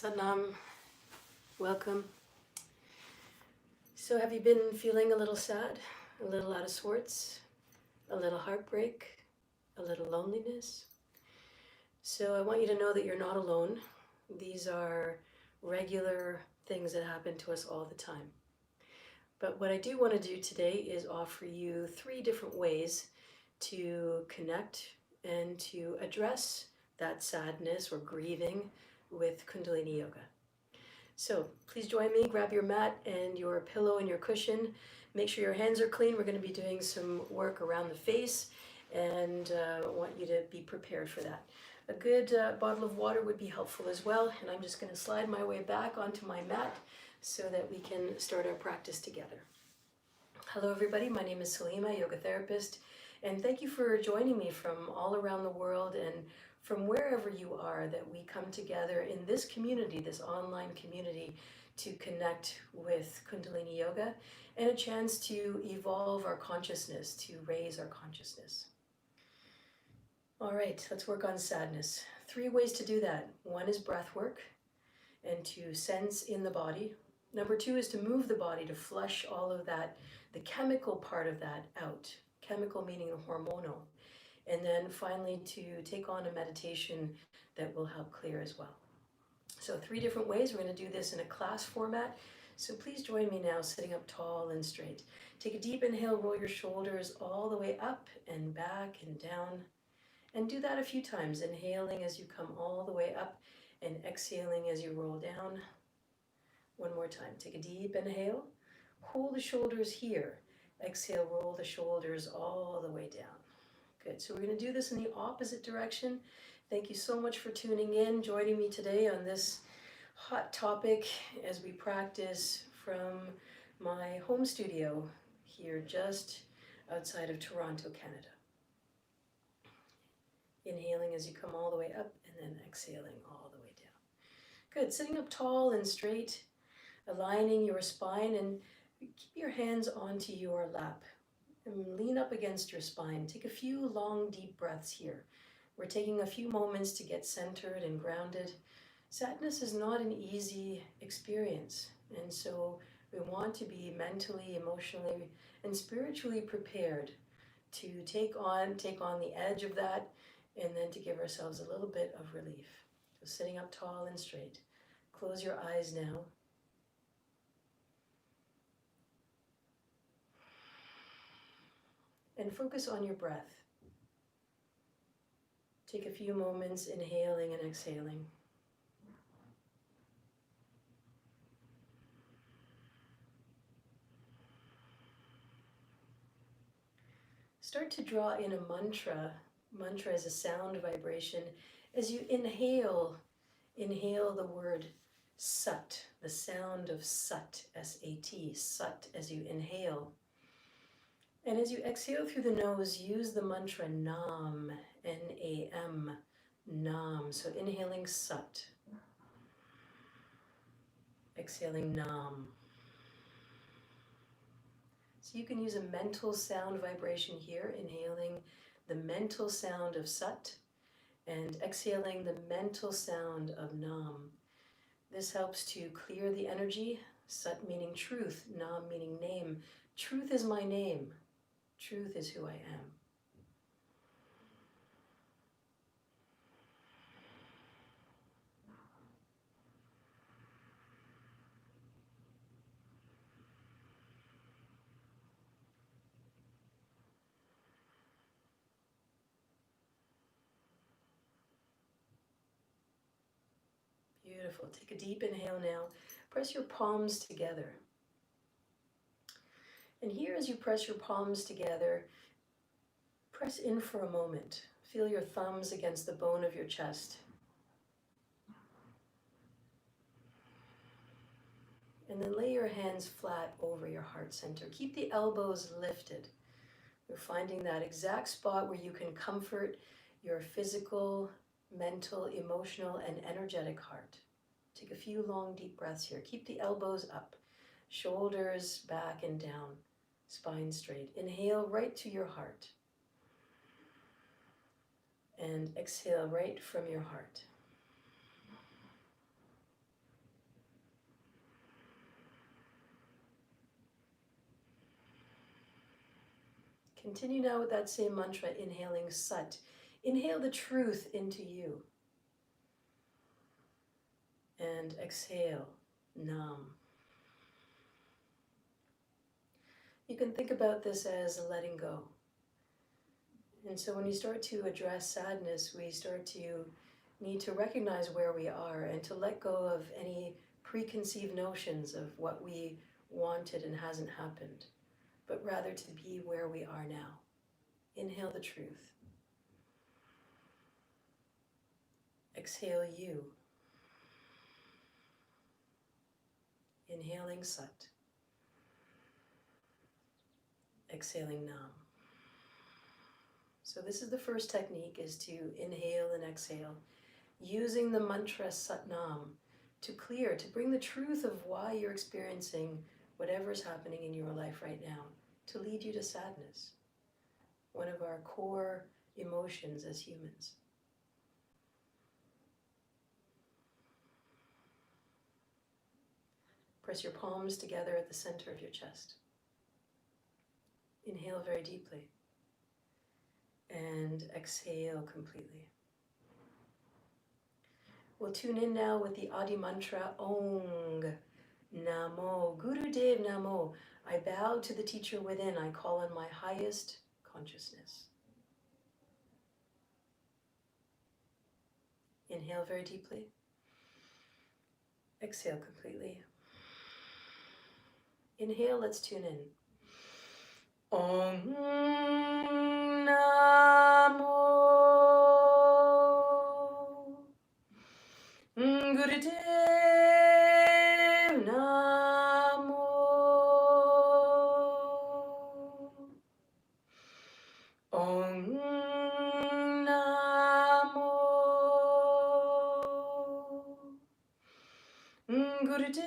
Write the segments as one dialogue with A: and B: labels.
A: Satnam, welcome. So have you been feeling a little sad, a little out of sorts, a little heartbreak, a little loneliness? So I want you to know that you're not alone. These are regular things that happen to us all the time. But what I do want to do today is offer you 3 different ways to connect and to address that sadness or grieving with Kundalini Yoga. So please join me, grab your mat and your pillow and your cushion. Make sure your hands are clean. We're going to be doing some work around the face, and I want you to be prepared for that. A good bottle of water would be helpful as well, and I'm just going to slide my way back onto my mat so that we can start our practice together. Hello everybody, my name is Salima, yoga therapist, and thank you for joining me from all around the world and from wherever you are, that we come together in this community, this online community, to connect with Kundalini Yoga and a chance to evolve our consciousness, to raise our consciousness. All right, let's work on sadness. 3 ways to do that. 1 is breath work and to sense in the body. Number 2 is to move the body, to flush all of that, the chemical part of that out. Chemical meaning hormonal. And then finally to take on a meditation that will help clear as well. So 3 different ways. We're going to do this in a class format. So please join me now, sitting up tall and straight. Take a deep inhale, roll your shoulders all the way up and back and down. And do that a few times, inhaling as you come all the way up and exhaling as you roll down. One more time. Take a deep inhale, hold the shoulders here. Exhale, roll the shoulders all the way down. Good, so we're going to do this in the opposite direction. Thank you so much for tuning in, joining me today on this hot topic as we practice from my home studio here just outside of Toronto, Canada. Inhaling as you come all the way up and then exhaling all the way down. Good, sitting up tall and straight, aligning your spine, and keep your hands onto your lap. And lean up against your spine. Take a few long, deep breaths here. We're taking a few moments to get centered and grounded. Sadness is not an easy experience, and so we want to be mentally, emotionally, and spiritually prepared to take on the edge of that, and then to give ourselves a little bit of relief. So sitting up tall and straight. Close your eyes now. And focus on your breath. Take a few moments inhaling and exhaling. Start to draw in a mantra. Mantra is a sound vibration. As you inhale the word Sat, the sound of Sat, S-A-T, Sat as you inhale. And as you exhale through the nose, use the mantra Nam, N-A-M, Nam. So inhaling Sat, exhaling Nam. So you can use a mental sound vibration here, inhaling the mental sound of Sat and exhaling the mental sound of Nam. This helps to clear the energy, Sat meaning truth, Nam meaning name. Truth is my name. Truth is who I am. Beautiful. Take a deep inhale now. Press your palms together. And here, as you press your palms together, press in for a moment. Feel your thumbs against the bone of your chest. And then lay your hands flat over your heart center. Keep the elbows lifted. You're finding that exact spot where you can comfort your physical, mental, emotional, and energetic heart. Take a few long, deep breaths here. Keep the elbows up, shoulders back and down, spine straight. Inhale right to your heart. And exhale right from your heart. Continue now with that same mantra, inhaling Sat. Inhale the truth into you. And exhale, Nam. You can think about this as letting go. And so when you start to address sadness, we start to need to recognize where we are and to let go of any preconceived notions of what we wanted and hasn't happened, but rather to be where we are now. Inhale the truth. Exhale you. Inhaling Sat. Exhaling Nam. So this is the first technique, is to inhale and exhale, using the mantra Sat Nam to clear, to bring the truth of why you're experiencing whatever's happening in your life right now, to lead you to sadness, one of our core emotions as humans. Press your palms together at the center of your chest. Inhale very deeply and exhale completely. We'll tune in now with the Adi mantra, Ong Namo, Gurudev Namo. I bow to the teacher within. I call on my highest consciousness. Inhale very deeply. Exhale completely. Inhale, let's tune in. Om Namo Gurudev Namo. Om Namo Gurudev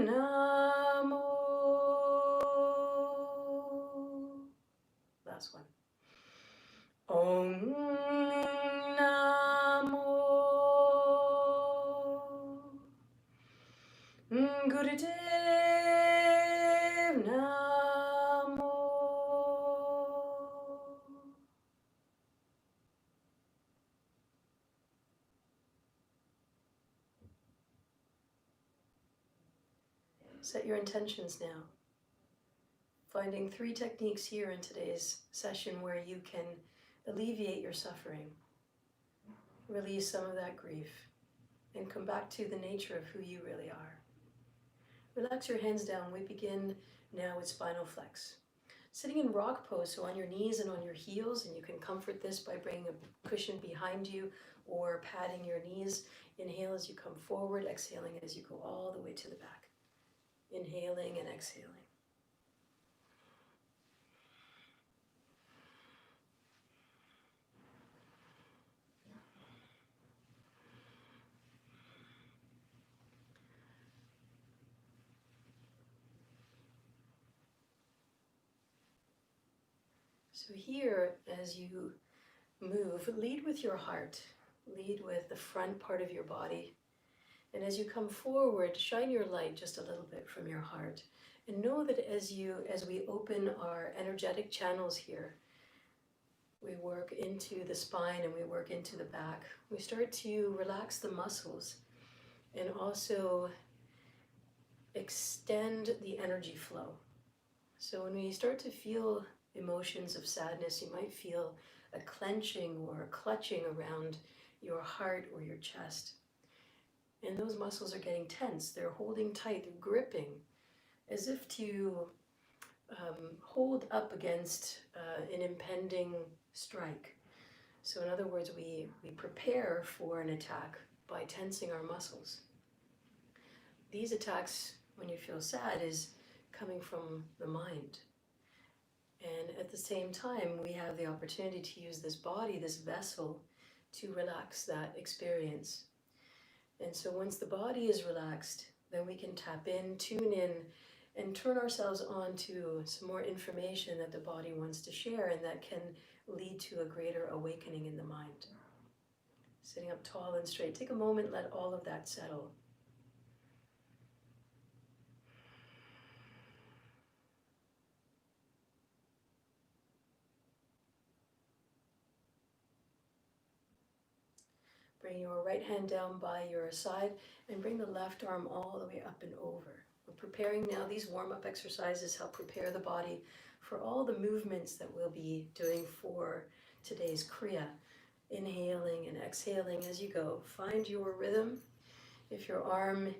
A: Namo. Last one. Om Namo Gurudev Namo. Set your intentions now. Finding 3 techniques here in today's session where you can alleviate your suffering, release some of that grief, and come back to the nature of who you really are. Relax your hands down. We begin now with spinal flex. Sitting in rock pose, so on your knees and on your heels, and you can comfort this by bringing a cushion behind you or padding your knees. Inhale as you come forward, exhaling as you go all the way to the back. Inhaling and exhaling. So here, as you move, lead with your heart. Lead with the front part of your body. And as you come forward, shine your light just a little bit from your heart. And know that as we open our energetic channels here, we work into the spine and we work into the back. We start to relax the muscles and also extend the energy flow. So when we start to feel emotions of sadness, you might feel a clenching or a clutching around your heart or your chest. And those muscles are getting tense. They're holding tight, they're gripping, as if to hold up against an impending strike. So in other words, we prepare for an attack by tensing our muscles. These attacks, when you feel sad, is coming from the mind. And at the same time, we have the opportunity to use this body, this vessel, to relax that experience. And so once the body is relaxed, then we can tap in, tune in, and turn ourselves on to some more information that the body wants to share and that can lead to a greater awakening in the mind. Sitting up tall and straight. Take a moment, let all of that settle. Bring your right hand down by your side and bring the left arm all the way up and over. We're preparing now. These warm-up exercises help prepare the body for all the movements that we'll be doing for today's Kriya. Inhaling and exhaling as you go. Find your rhythm. If your arm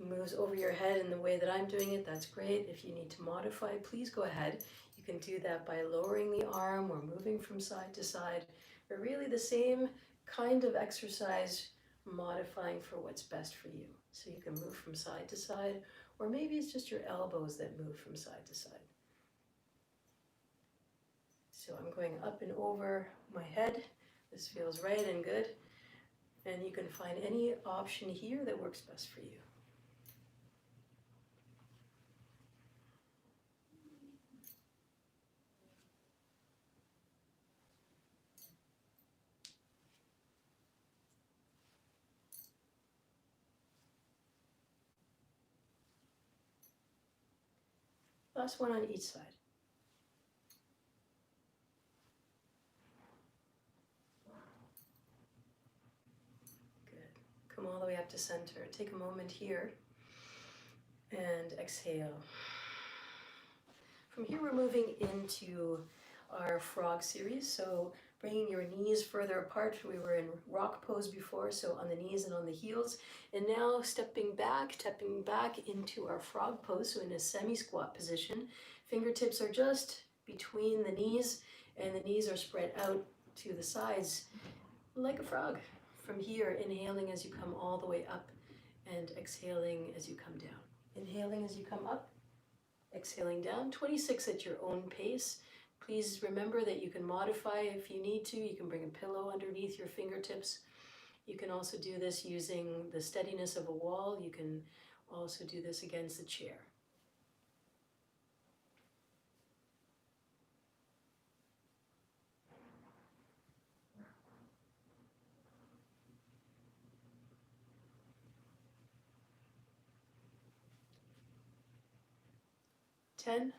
A: moves over your head in the way that I'm doing it, that's great. If you need to modify, please go ahead. You can do that by lowering the arm or moving from side to side, but really the same kind of exercise, modifying for what's best for you. So you can move from side to side, or maybe it's just your elbows that move from side to side. So I'm going up and over my head. This feels right and good. And you can find any option here that works best for you. Last one on each side. Good. Come all the way up to center. Take a moment here and exhale. From here we're moving into our frog series. So bringing your knees further apart. We were in rock pose before, so on the knees and on the heels. And now stepping back into our frog pose, so in a semi-squat position. Fingertips are just between the knees, and the knees are spread out to the sides like a frog. From here, inhaling as you come all the way up and exhaling as you come down. Inhaling as you come up, exhaling down, 26 at your own pace. Please remember that you can modify if you need to. You can bring a pillow underneath your fingertips. You can also do this using the steadiness of a wall. You can also do this against the chair. Ten.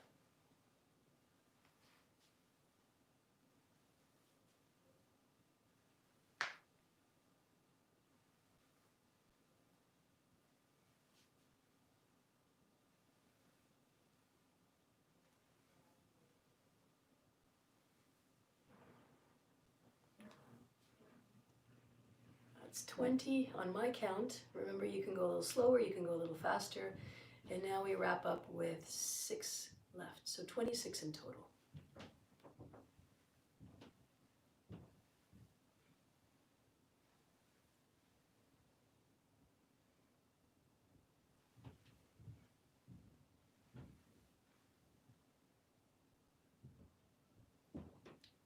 A: That's 20 on my count. Remember, you can go a little slower, you can go a little faster. And now we wrap up with 6 left, so 26 in total.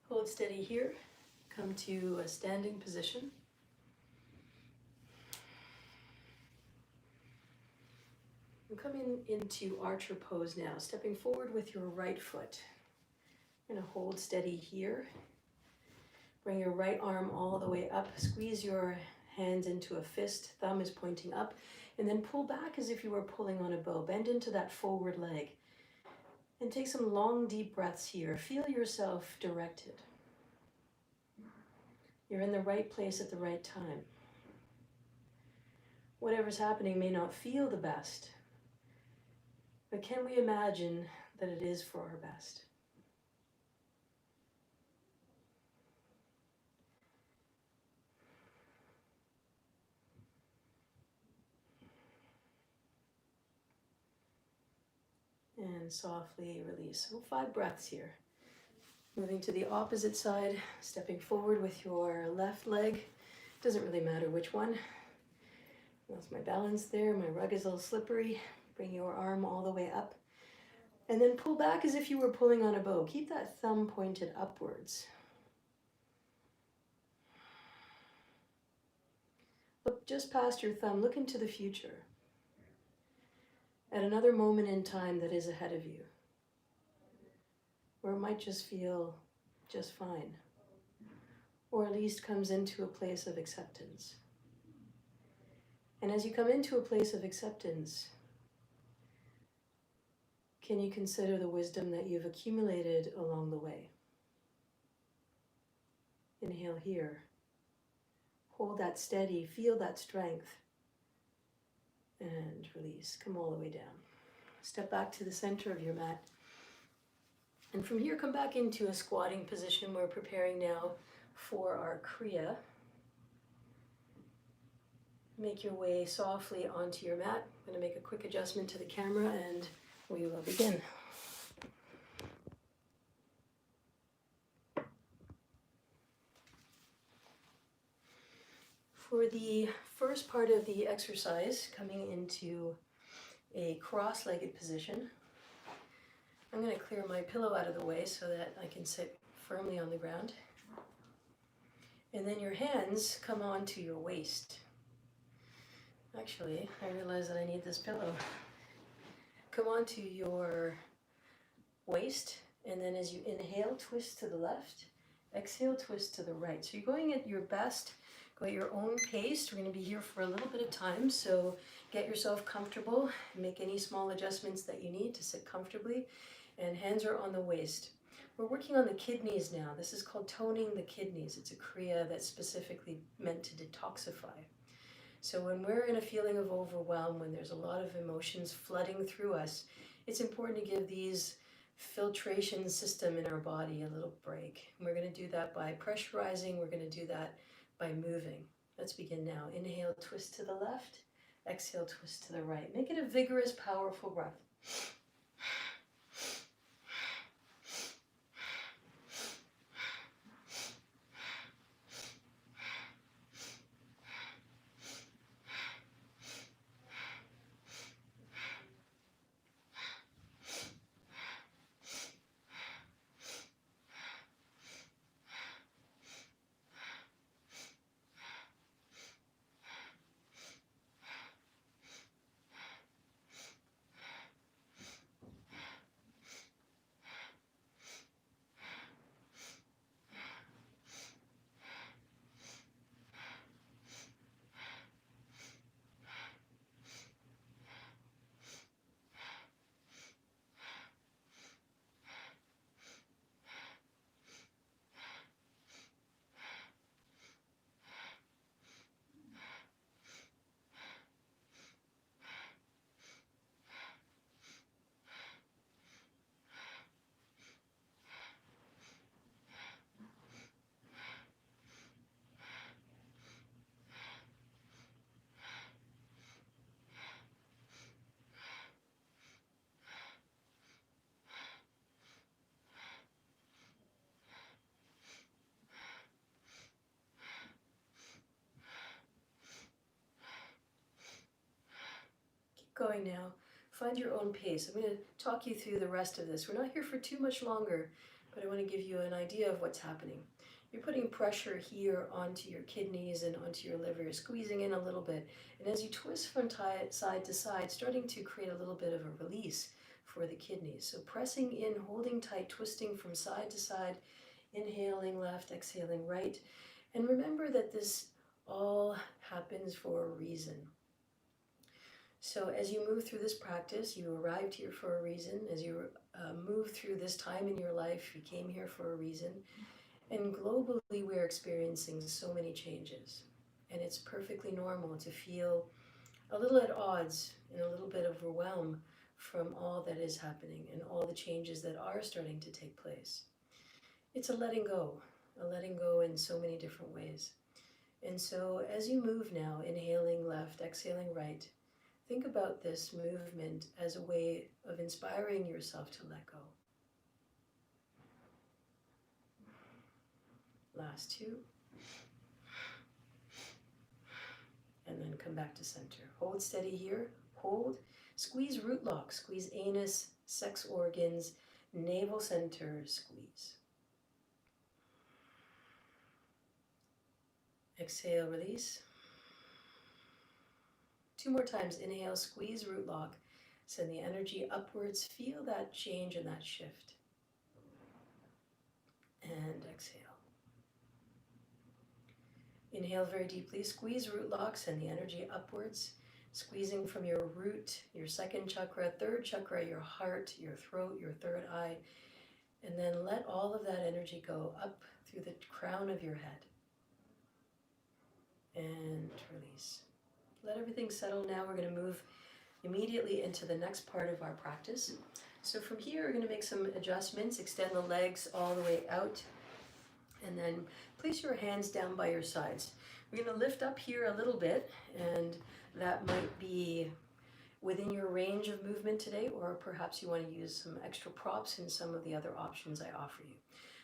A: Hold steady here. Come to a standing position. I'm coming into archer pose now, stepping forward with your right foot. You're going to hold steady here. Bring your right arm all the way up. Squeeze your hands into a fist. Thumb is pointing up. And then pull back as if you were pulling on a bow. Bend into that forward leg. And take some long, deep breaths here. Feel yourself directed. You're in the right place at the right time. Whatever's happening may not feel the best, but can we imagine that it is for our best? And softly release. So 5 breaths here. Moving to the opposite side, stepping forward with your left leg. Doesn't really matter which one. Lost my balance there. My rug is a little slippery. Bring your arm all the way up. And then pull back as if you were pulling on a bow. Keep that thumb pointed upwards. Look just past your thumb. Look into the future. At another moment in time that is ahead of you. Or it might just feel just fine. Or at least comes into a place of acceptance. And as you come into a place of acceptance, can you consider the wisdom that you've accumulated along the way? Inhale here. Hold that steady, feel that strength. And release, come all the way down. Step back to the center of your mat. And from here, come back into a squatting position. We're preparing now for our Kriya. Make your way softly onto your mat. I'm going to make a quick adjustment to the camera and we will begin. For the first part of the exercise, coming into a cross-legged position, I'm going to clear my pillow out of the way so that I can sit firmly on the ground. And then your hands come onto your waist. Actually, I realize that I need this pillow. Come onto your waist, and then as you inhale, twist to the left. Exhale, twist to the right. So you're going at your best, go at your own pace. We're going to be here for a little bit of time, so get yourself comfortable. Make any small adjustments that you need to sit comfortably. And hands are on the waist. We're working on the kidneys now. This is called toning the kidneys. It's a Kriya that's specifically meant to detoxify. So when we're in a feeling of overwhelm, when there's a lot of emotions flooding through us, it's important to give these filtration system in our body a little break. And we're going to do that by pressurizing. We're going to do that by moving. Let's begin now. Inhale, twist to the left. Exhale, twist to the right. Make it a vigorous, powerful breath. Going now. Find your own pace. I'm going to talk you through the rest of this. We're not here for too much longer, but I want to give you an idea of what's happening. You're putting pressure here onto your kidneys and onto your liver. You're squeezing in a little bit. And as you twist from side to side, starting to create a little bit of a release for the kidneys. So pressing in, holding tight, twisting from side to side, inhaling left, exhaling right. And remember that this all happens for a reason. So as you move through this practice, you arrived here for a reason. As you move through this time in your life, you came here for a reason. And globally, we're experiencing so many changes. And it's perfectly normal to feel a little at odds and a little bit of overwhelm from all that is happening and all the changes that are starting to take place. It's a letting go in so many different ways. And so as you move now, inhaling left, exhaling right, think about this movement as a way of inspiring yourself to let go. Last two. And then come back to center. Hold steady here. Hold. Squeeze root lock. Squeeze anus, sex organs, navel center. Squeeze. Exhale, release. Two more times. Inhale, squeeze root lock. Send the energy upwards. Feel that change and that shift. And exhale. Inhale very deeply. Squeeze root lock. Send the energy upwards. Squeezing from your root, your second chakra, third chakra, your heart, your throat, your third eye. And then let all of that energy go up through the crown of your head. and release. Let everything settle now. We're going to move immediately into the next part of our practice. So from here, we're going to make some adjustments. Extend the legs all the way out, and then place your hands down by your sides. We're going to lift up here a little bit, and that might be within your range of movement today, or perhaps you want to use some extra props in some of the other options I offer you.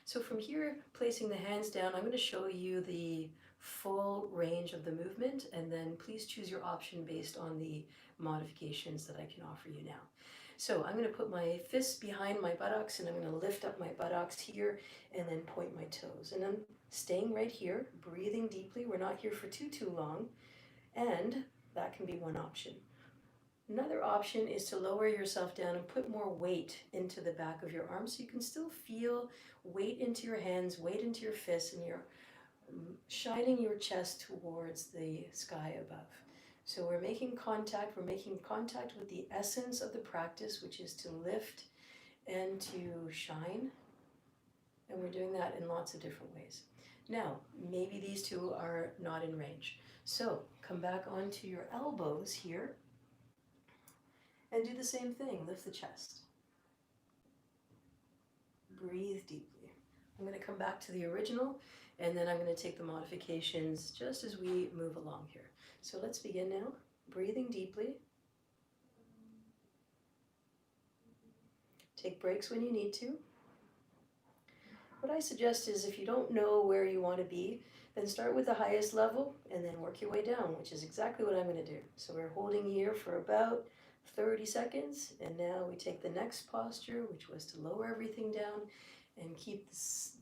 A: So from here, placing the hands down, I'm going to show you the full range of the movement, and then please choose your option based on the modifications that I can offer you now. So I'm going to put my fists behind my buttocks, and I'm going to lift up my buttocks here and then point my toes. And I'm staying right here, breathing deeply. We're not here for too long, and that can be one option. Another option is to lower yourself down and put more weight into the back of your arms so you can still feel weight into your hands, weight into your fists, and you're shining your chest towards the sky above. So we're making contact with the essence of the practice, which is to lift and to shine. And we're doing that in lots of different ways. Now, maybe these two are not in range. So come back onto your elbows here and do the same thing. Lift the chest. Breathe deeply. I'm going to come back to the original, and then I'm going to take the modifications just as we move along here. So let's begin now. Breathing deeply. Take breaks when you need to. What I suggest is if you don't know where you want to be, then start with the highest level and then work your way down, which is exactly what I'm going to do. So we're holding here for about 30 seconds, and now we take the next posture, which was to lower everything down and keep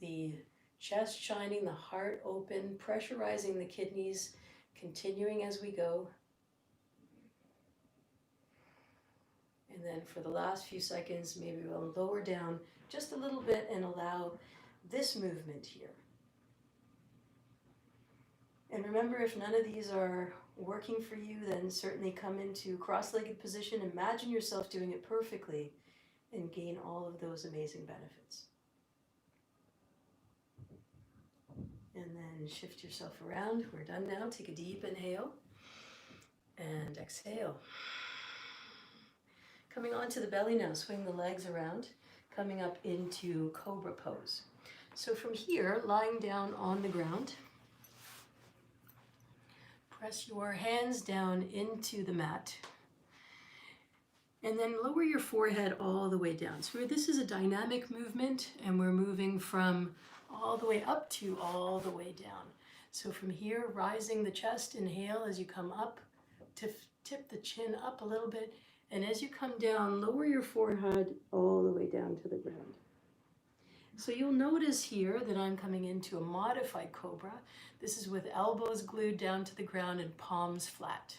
A: the chest shining, the heart open, pressurizing the kidneys, continuing as we go. And then for the last few seconds, maybe we'll lower down just a little bit and allow this movement here. And remember, if none of these are working for you, then certainly come into cross-legged position. Imagine yourself doing it perfectly and gain all of those amazing benefits. And then shift yourself around. We're done now. Take a deep inhale and exhale. Coming onto the belly now, swing the legs around, coming up into Cobra pose. So from here, lying down on the ground, press your hands down into the mat, and then lower your forehead all the way down. So this is a dynamic movement, and we're moving from all the way up to all the way down. So from here, rising the chest, inhale as you come up, to tip the chin up a little bit, and as you come down, lower your forehead all the way down to the ground. So you'll notice here that I'm coming into a modified Cobra. This is with elbows glued down to the ground and palms flat.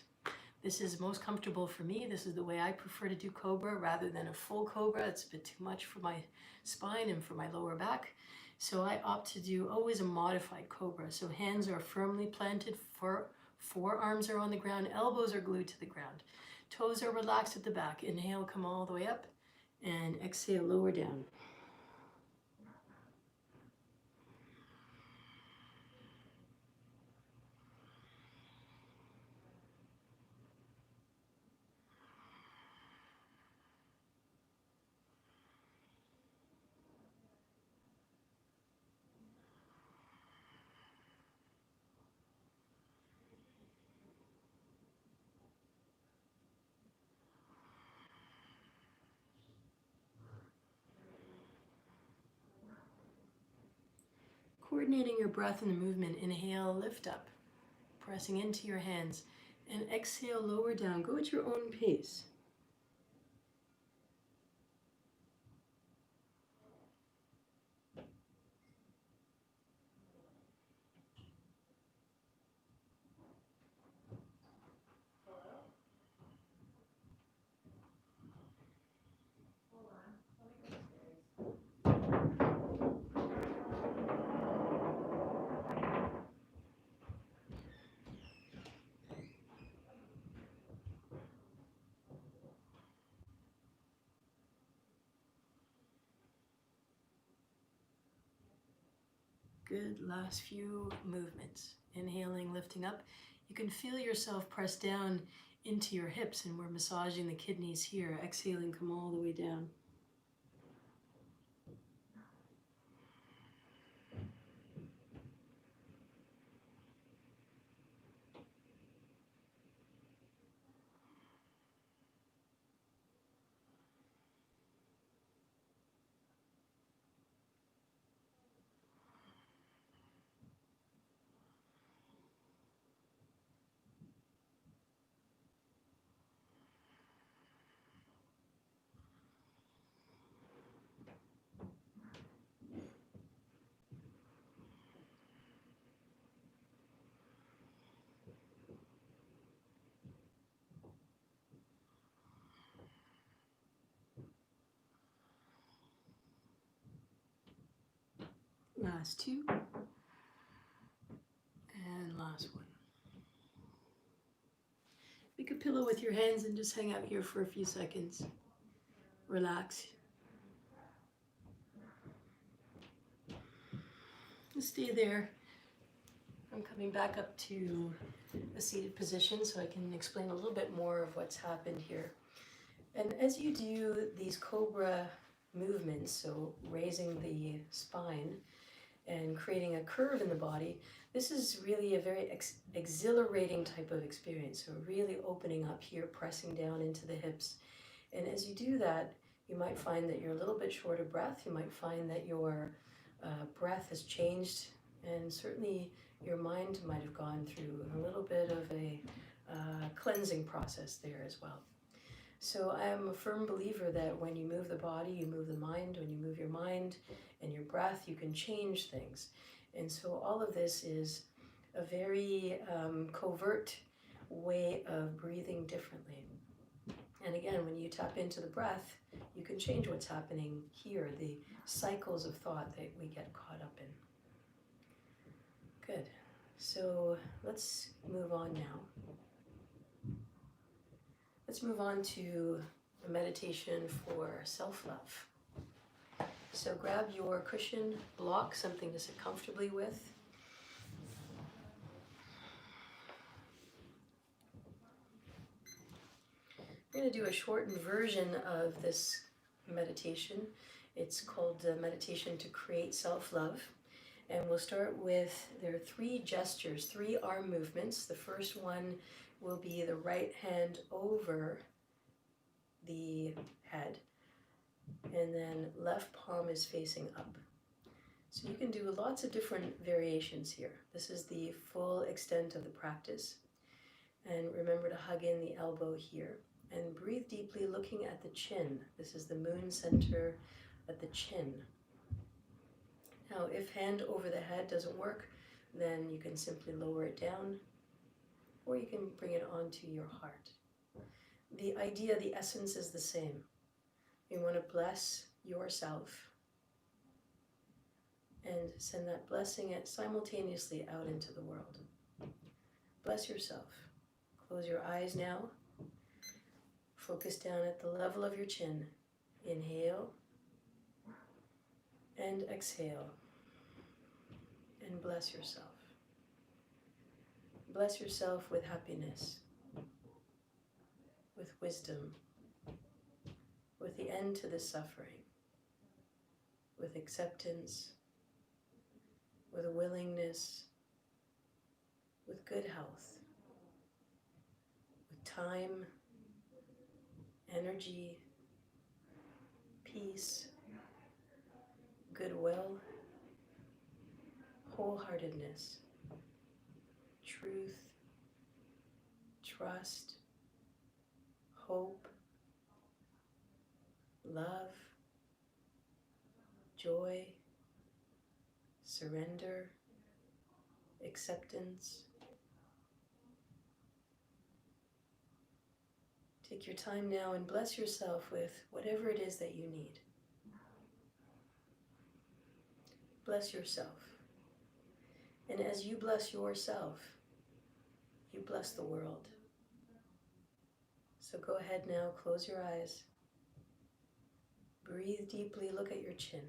A: This is most comfortable for me. This is the way I prefer to do Cobra rather than a full Cobra. It's a bit too much for my spine and for my lower back. So I opt to do always a modified Cobra. So hands are firmly planted, forearms are on the ground, elbows are glued to the ground. Toes are relaxed at the back. Inhale, come all the way up, and exhale, lower down. Coordinating your breath and the movement. Inhale, lift up, pressing into your hands, and exhale, lower down. Go at your own pace. Good, last few movements. Inhaling, lifting up. You can feel yourself press down into your hips, and we're massaging the kidneys here. Exhaling, come all the way down. Last two. And last one. Make a pillow with your hands and just hang out here for a few seconds. Relax. Stay there. I'm coming back up to a seated position so I can explain a little bit more of what's happened here. And as you do these Cobra movements, so raising the spine and creating a curve in the body, this is really a very exhilarating type of experience. So really opening up here, pressing down into the hips. And as you do that, you might find that you're a little bit short of breath. You might find that your breath has changed, and certainly your mind might have gone through a little bit of a cleansing process there as well. So I am a firm believer that when you move the body, you move the mind. When you move your mind and your breath, you can change things. And so all of this is a very covert way of breathing differently. And again, when you tap into the breath, you can change what's happening here, the cycles of thought that we get caught up in. Good. So let's move on now. Let's move on to a meditation for self-love. So grab your cushion block, something to sit comfortably with. We're going to do a shortened version of this meditation. It's called Meditation to Create Self-Love. And we'll start with, there are 3 gestures, 3 arm movements. The first one will be the right hand over the head, and then left palm is facing up. So you can do lots of different variations here. This is the full extent of the practice. And remember to hug in the elbow here. And breathe deeply, looking at the chin. This is the moon center at the chin. Now, if hand over the head doesn't work, then you can simply lower it down, or you can bring it onto your heart. The idea, the essence is the same. You want to bless yourself and send that blessing simultaneously out into the world. Bless yourself. Close your eyes now. Focus down at the level of your chin. Inhale and exhale. And bless yourself. Bless yourself with happiness, with wisdom, with the end to the suffering, with acceptance, with a willingness, with good health, with time, energy, peace, goodwill, wholeheartedness, truth, trust, hope, love, joy, surrender, acceptance. Take your time now and bless yourself with whatever it is that you need. Bless yourself. And as you bless yourself, you bless the world. So go ahead now, close your eyes. Breathe deeply, look at your chin.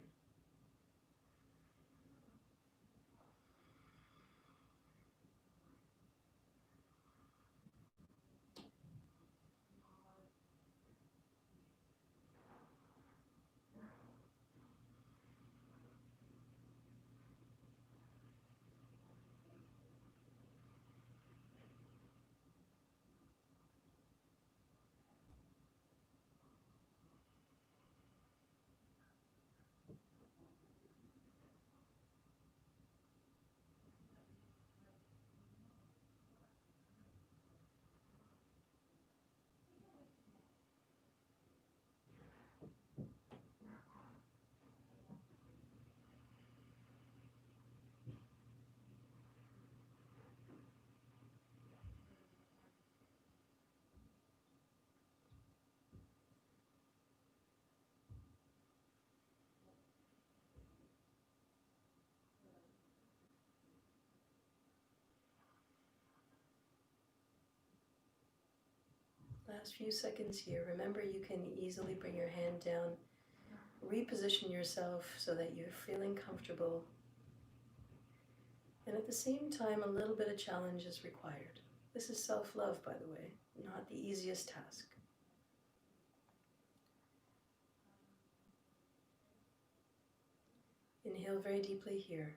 A: Last few seconds here. Remember, you can easily bring your hand down, reposition yourself so that you're feeling comfortable. And at the same time, a little bit of challenge is required. This is self-love, by the way, not the easiest task. Inhale very deeply here.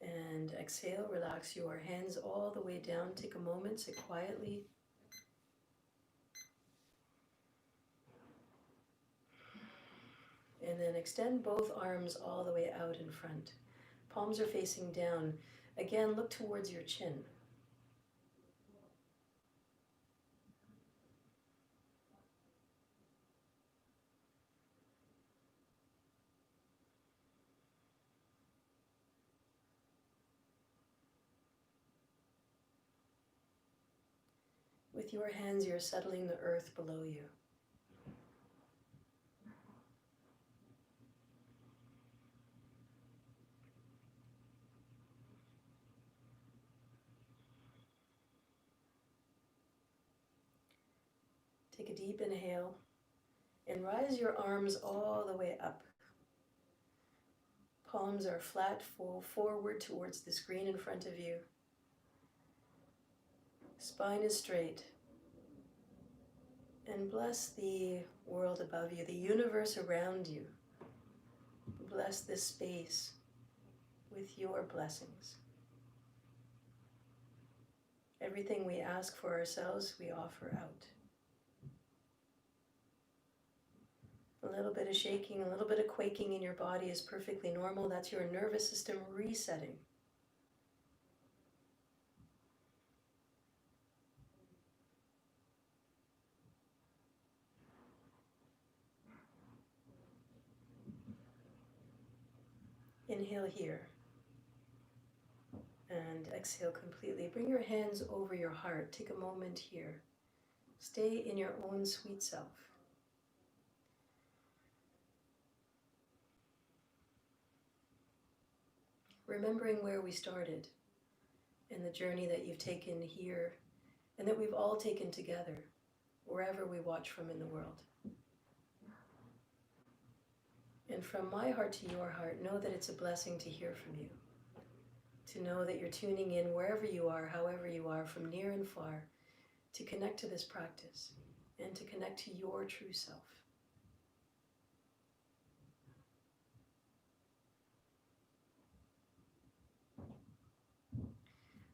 A: And exhale, relax your hands all the way down. Take a moment, sit quietly. And then extend both arms all the way out in front. Palms are facing down. Again, look towards your chin. With your hands, you're settling the earth below you. Take a deep inhale and rise your arms all the way up. Palms are flat, full forward towards the screen in front of you. Spine is straight. And bless the world above you, the universe around you. Bless this space with your blessings. Everything we ask for ourselves, we offer out. A little bit of shaking, a little bit of quaking in your body is perfectly normal. That's your nervous system resetting. Inhale here. And exhale completely. Bring your hands over your heart. Take a moment here. Stay in your own sweet self. Remembering where we started and the journey that you've taken here and that we've all taken together, wherever we watch from in the world. And from my heart to your heart, know that it's a blessing to hear from you. To know that you're tuning in wherever you are, however you are, from near and far, to connect to this practice and to connect to your true self.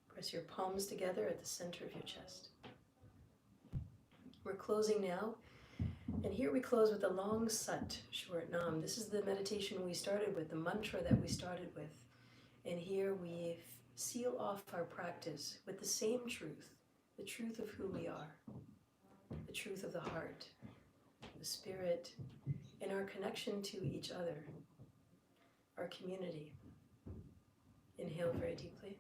A: Press your palms together at the center of your chest. We're closing now, and here we close with a long sat, short nam. This is the meditation we started with, the mantra that we started with. And here we seal off our practice with the same truth, the truth of who we are, the truth of the heart, the spirit, and our connection to each other, our community. Inhale very deeply.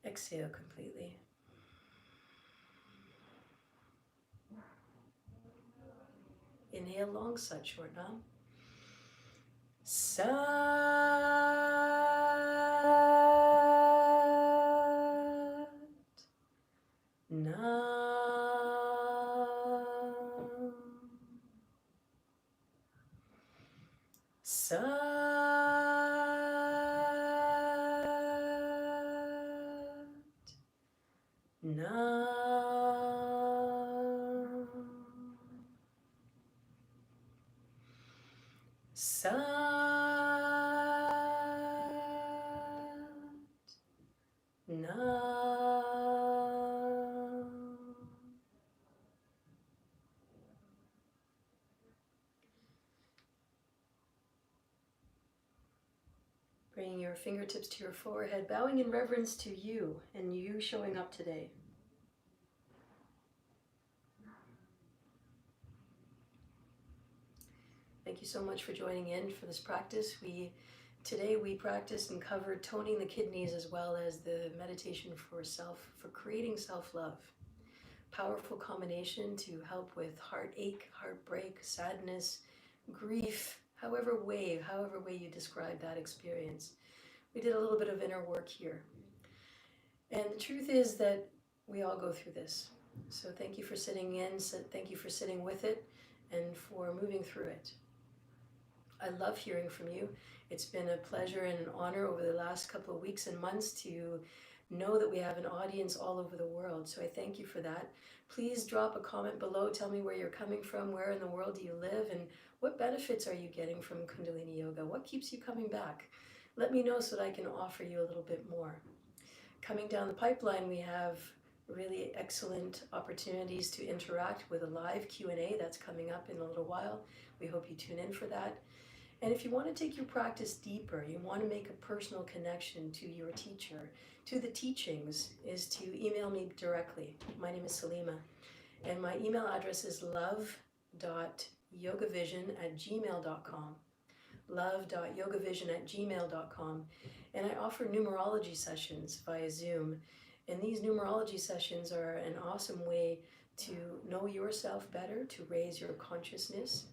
A: Exhale completely. Inhale long sat, short nam. Sat Nam. Sat Nam. Sat Nam. Bringing your fingertips to your forehead, bowing in reverence to you and you showing up today. Thank you so much for joining in for this practice. Today we practiced and covered toning the kidneys as well as the meditation for creating self-love. Powerful combination to help with heartache, heartbreak, sadness, grief, however way you describe that experience. We did a little bit of inner work here. And the truth is that We all go through this. So thank you for sitting in, thank you for sitting with it, and for moving through it. I love hearing from you. It's been a pleasure and an honor over the last couple of weeks and months to know that we have an audience all over the world. So I thank you for that. Please drop a comment below. Tell me where you're coming from, where in the world do you live, and what benefits are you getting from Kundalini Yoga? What keeps you coming back? Let me know so that I can offer you a little bit more. Coming down the pipeline, we have really excellent opportunities to interact with a live Q&A that's coming up in a little while. We hope you tune in for that. And if you want to take your practice deeper, you want to make a personal connection to your teacher, to the teachings, is to email me directly. My name is Salima, and my email address is love.yogavision@gmail.com. love.yogavision@gmail.com. And I offer numerology sessions via Zoom. And these numerology sessions are an awesome way to know yourself better, to raise your consciousness,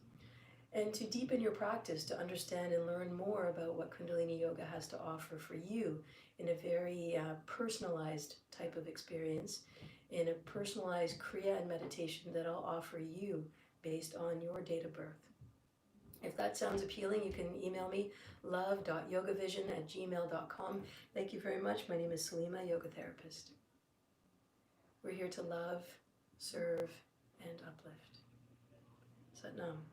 A: and to deepen your practice, to understand and learn more about what Kundalini Yoga has to offer for you in a very personalized type of experience, in a personalized Kriya and meditation that I'll offer you based on your date of birth. If that sounds appealing, you can email me, love.yogavision@gmail.com. Thank you very much. My name is Salima, yoga therapist. We're here to love, serve, and uplift. Sat Nam.